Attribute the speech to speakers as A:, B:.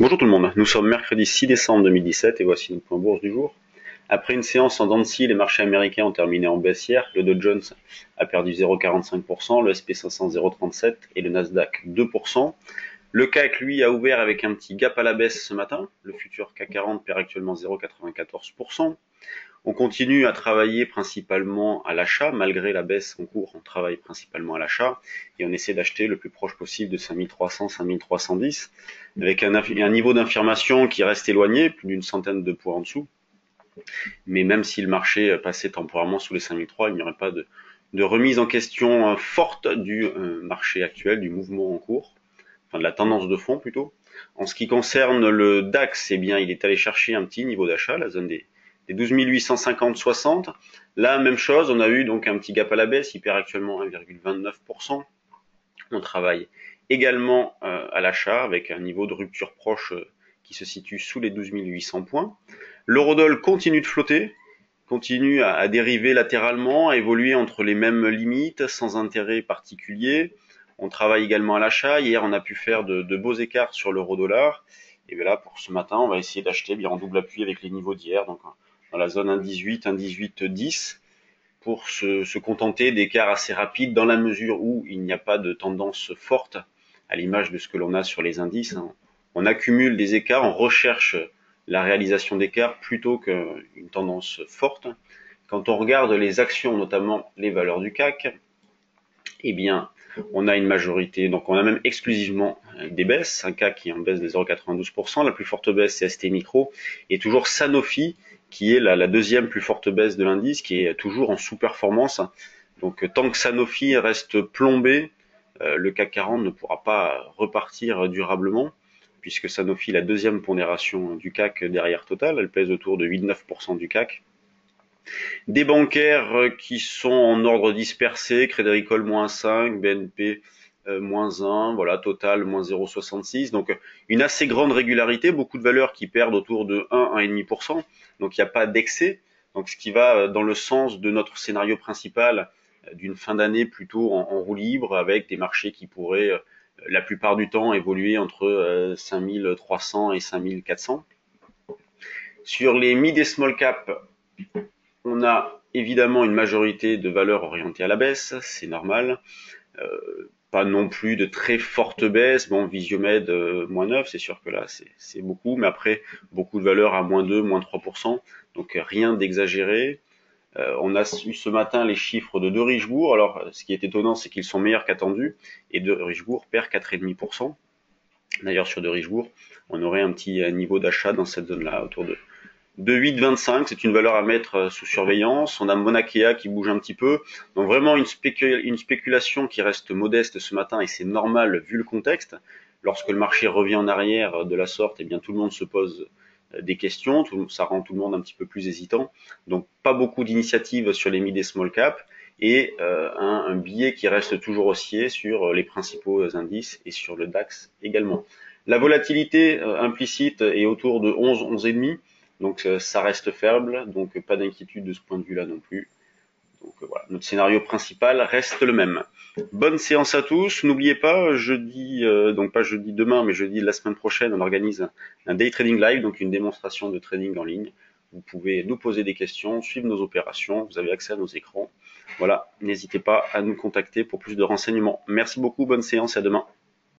A: Bonjour tout le monde, nous sommes mercredi 6 décembre 2017 et voici notre point bourse du jour. Après une séance en dents de scie, les marchés américains ont terminé en baisse hier. Le Dow Jones a perdu 0,45%, le S&P 500 0,37% et le Nasdaq 2%. Le CAC, lui, a ouvert avec un petit gap à la baisse ce matin. Le futur CAC 40 perd actuellement 0,94%. On continue à travailler principalement à l'achat, malgré la baisse en cours, on travaille principalement à l'achat et on essaie d'acheter le plus proche possible de 5300, 5310, avec un niveau d'infirmation qui reste éloigné, plus d'une centaine de points en dessous. Mais même si le marché passait temporairement sous les 5003, il n'y aurait pas de remise en question forte du marché actuel, du mouvement en cours, enfin de la tendance de fond plutôt. En ce qui concerne le DAX, eh bien, il est allé chercher un petit niveau d'achat, la zone des 12 850-60. Là, même chose, on a eu donc un petit gap à la baisse, il perd actuellement 1,29%. On travaille également à l'achat avec un niveau de rupture proche qui se situe sous les 12 800 points. L'eurodoll continue de flotter, continue à dériver latéralement, à évoluer entre les mêmes limites, sans intérêt particulier. On travaille également à l'achat. Hier, on a pu faire de beaux écarts sur l'euro-dollar. Et bien là, pour ce matin, on va essayer d'acheter bien en double appui avec les niveaux d'hier, donc dans la zone 1,18, 1,1810, pour se contenter d'écarts assez rapides dans la mesure où il n'y a pas de tendance forte, à l'image de ce que l'on a sur les indices. On accumule des écarts, on recherche la réalisation d'écarts plutôt qu'une tendance forte. Quand on regarde les actions, notamment les valeurs du CAC, eh bien, on a une majorité, donc on a même exclusivement des baisses, un CAC qui est en baisse de 0,92%, la plus forte baisse c'est ST Micro, et toujours Sanofi qui est la deuxième plus forte baisse de l'indice, qui est toujours en sous-performance. Donc tant que Sanofi reste plombé, le CAC 40 ne pourra pas repartir durablement, puisque Sanofi est la deuxième pondération du CAC derrière Total, elle pèse autour de 8-9% du CAC. Des bancaires qui sont en ordre dispersé, Crédit Agricole -5, BNP -1, voilà, Total -0,66. Donc une assez grande régularité, beaucoup de valeurs qui perdent autour de 1-1,5%. Donc il n'y a pas d'excès. Donc ce qui va dans le sens de notre scénario principal d'une fin d'année plutôt en roue libre, avec des marchés qui pourraient la plupart du temps évoluer entre 5300 et 5400. Sur les mid et small cap, on a évidemment une majorité de valeurs orientées à la baisse, c'est normal. Pas non plus de très fortes baisses. Bon, Visiomed, -9, c'est sûr que là, c'est beaucoup. Mais après, beaucoup de valeurs à -2, -3%. Donc rien d'exagéré. On a eu ce matin les chiffres de Derichebourg. Alors, ce qui est étonnant, c'est qu'ils sont meilleurs qu'attendus. Et Derichebourg perd 4,5%. D'ailleurs, sur Derichebourg, on aurait un petit niveau d'achat dans cette zone-là, autour de 8,25, c'est une valeur à mettre sous surveillance. On a Monakea qui bouge un petit peu. Donc vraiment une spéculation qui reste modeste ce matin, et c'est normal vu le contexte. Lorsque le marché revient en arrière de la sorte, eh bien tout le monde se pose des questions, ça rend tout le monde un petit peu plus hésitant. Donc pas beaucoup d'initiatives sur les mid et small cap, et un billet qui reste toujours haussier sur les principaux indices et sur le DAX également. La volatilité implicite est autour de 11, 11,5. Donc ça reste faible, donc pas d'inquiétude de ce point de vue-là non plus. Donc voilà, notre scénario principal reste le même. Bonne séance à tous. N'oubliez pas, jeudi, donc pas jeudi demain, mais jeudi de la semaine prochaine, on organise un day trading live, donc une démonstration de trading en ligne. Vous pouvez nous poser des questions, suivre nos opérations, vous avez accès à nos écrans. Voilà, n'hésitez pas à nous contacter pour plus de renseignements. Merci beaucoup, bonne séance et à demain.